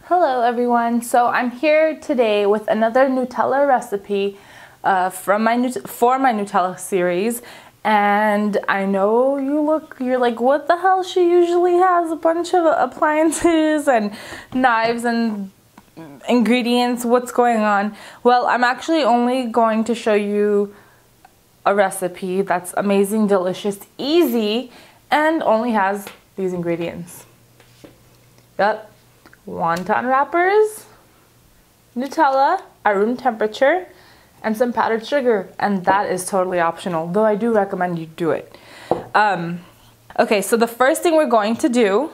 Hello everyone, so I'm here today with another Nutella recipe for my Nutella series, and I know you're like, what the hell, she usually has a bunch of appliances and knives and ingredients, what's going on? Well, I'm actually only going to show you a recipe that's amazing, delicious, easy, and only has these ingredients. Yep. Wonton wrappers, Nutella at room temperature, and some powdered sugar, and that is totally optional, though I do recommend you do it. Okay, so the first thing we're going to do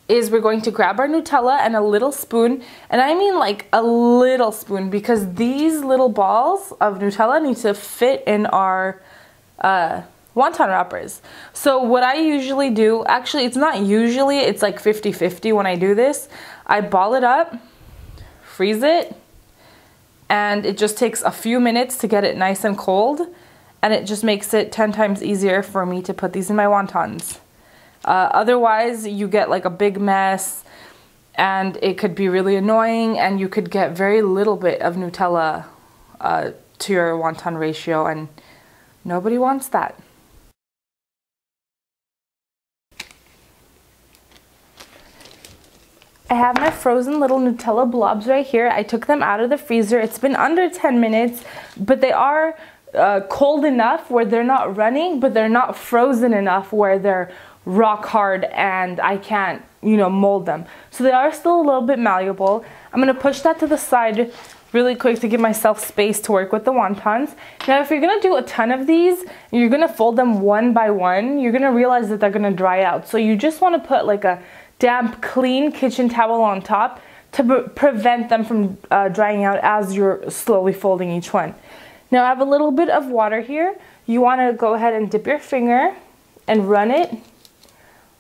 is we're going to grab our Nutella and a little spoon, and I mean like a little spoon, because these little balls of Nutella need to fit in our wonton wrappers. So what I usually do, actually it's not usually, it's like 50-50 when I do this. I ball it up, freeze it, and it just takes a few minutes to get it nice and cold, and it just makes it 10 times easier for me to put these in my wontons. Otherwise you get like a big mess, and it could be really annoying, and you could get very little bit of Nutella to your wonton ratio, and nobody wants that. I have my frozen little Nutella blobs right here. I took them out of the freezer. It's been under 10 minutes, but they are cold enough where they're not running, but they're not frozen enough where they're rock hard and I can't, mold them. So they are still a little bit malleable. I'm gonna push that to the side really quick to give myself space to work with the wontons. Now, if you're gonna do a ton of these, and you're gonna fold them one by one, you're gonna realize that they're gonna dry out. So you just wanna put like a damp, clean kitchen towel on top to prevent them from drying out as you're slowly folding each one. Now I have a little bit of water here. You want to go ahead and dip your finger and run it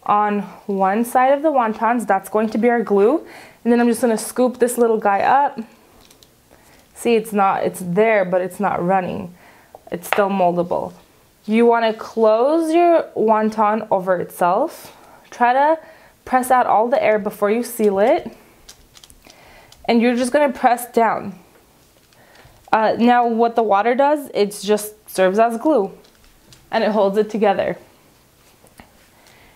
on one side of the wontons. That's going to be our glue. And then I'm just going to scoop this little guy up. See, it's there, but it's not running. It's still moldable. You want to close your wonton over itself. Try to press out all the air before you seal it, and you're just going to press down. Now what the water does, it just serves as glue, and it holds it together.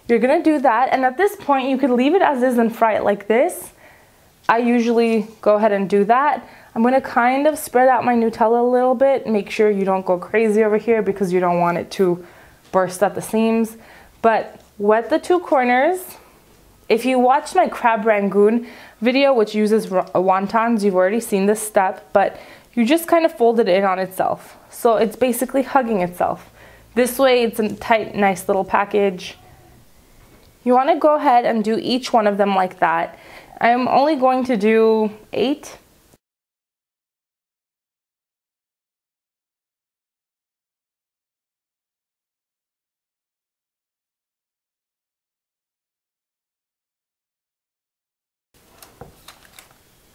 You're going to do that, and at this point you could leave it as is and fry it like this. I usually go ahead and do that. I'm going to kind of spread out my Nutella a little bit. Make sure you don't go crazy over here because you don't want it to burst at the seams, but wet the two corners. If you watched my crab rangoon video, which uses wontons, you've already seen this step, but you just kind of fold it in on itself. So it's basically hugging itself. This way it's a tight, nice little package. You want to go ahead and do each one of them like that. I'm only going to do 8.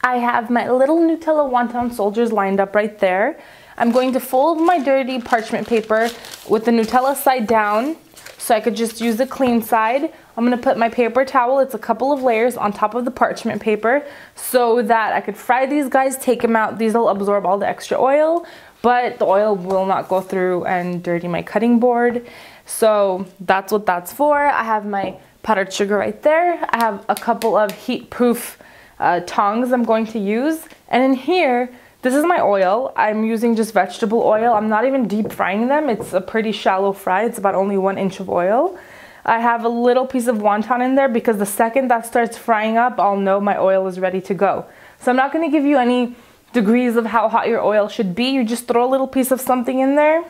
I have my little Nutella wonton soldiers lined up right there. I'm going to fold my dirty parchment paper with the Nutella side down so I could just use the clean side. I'm going to put my paper towel, it's a couple of layers, on top of the parchment paper so that I could fry these guys, take them out. These will absorb all the extra oil, but the oil will not go through and dirty my cutting board. So that's what that's for. I have my powdered sugar right there. I have a couple of heat-proof tongs I'm going to use, and in here, this is my oil. I'm using just vegetable oil. I'm not even deep frying them. It's a pretty shallow fry. It's about only 1 inch of oil. I have a little piece of wonton in there because the second that starts frying up, I'll know my oil is ready to go. So I'm not going to give you any degrees of how hot your oil should be. You just throw a little piece of something in there.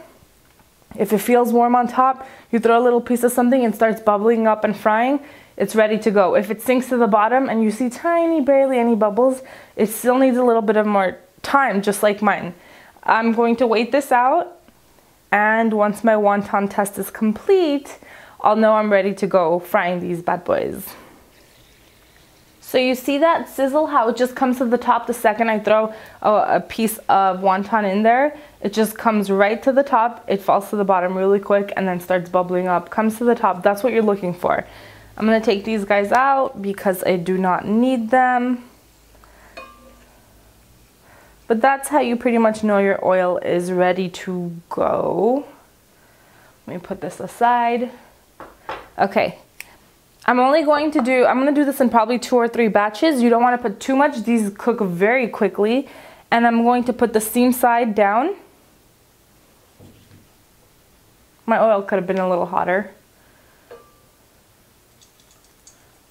If it feels warm on top, you throw a little piece of something and starts bubbling up and frying. It's ready to go. If it sinks to the bottom and you see tiny, barely any bubbles, it still needs a little bit of more time, just like mine. I'm going to wait this out, and once my wonton test is complete, I'll know I'm ready to go frying these bad boys. So you see that sizzle, how it just comes to the top the second I throw a piece of wonton in there. It just comes right to the top, it falls to the bottom really quick and then starts bubbling up, comes to the top. That's what you're looking for. I'm gonna take these guys out because I do not need them. But that's how you pretty much know your oil is ready to go. Let me put this aside. Okay. I'm gonna do this in probably 2 or 3 batches. You don't want to put too much. These cook very quickly. And I'm going to put the seam side down. My oil could have been a little hotter.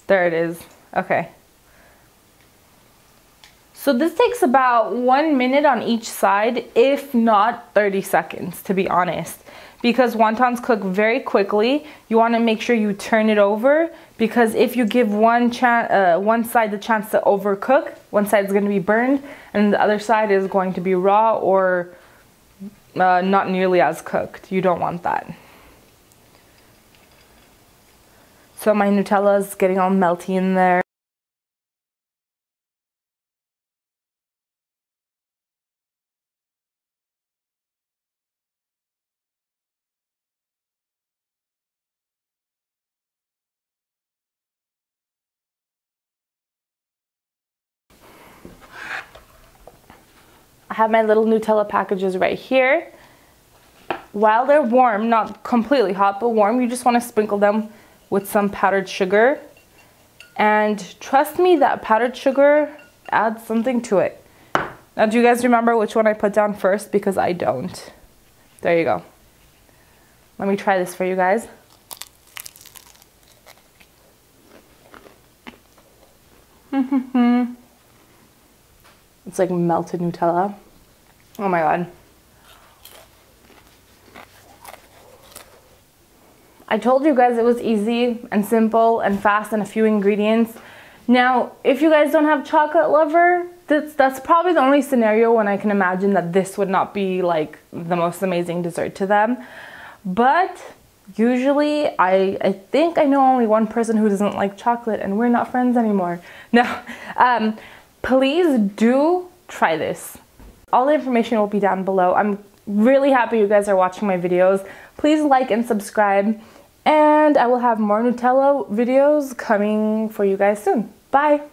There it is. Okay. So this takes about 1 minute on each side, if not 30 seconds, to be honest. Because wontons cook very quickly, you want to make sure you turn it over, because if you give one side the chance to overcook, one side is going to be burned and the other side is going to be raw or not nearly as cooked. You don't want that. So my Nutella is getting all melty in there. I have my little Nutella packages right here. While they're warm, not completely hot, but warm, you just want to sprinkle them with some powdered sugar. And trust me, that powdered sugar adds something to it. Now, do you guys remember which one I put down first? Because I don't. There you go. Let me try this for you guys. It's like melted Nutella. Oh my god. I told you guys it was easy and simple and fast and a few ingredients. Now, if you guys don't have chocolate lover, that's probably the only scenario when I can imagine that this would not be like the most amazing dessert to them. But usually, I think I know only one person who doesn't like chocolate, and we're not friends anymore. No, please do try this. All the information will be down below. I'm really happy you guys are watching my videos. Please like and subscribe, and I will have more Nutella videos coming for you guys soon. Bye!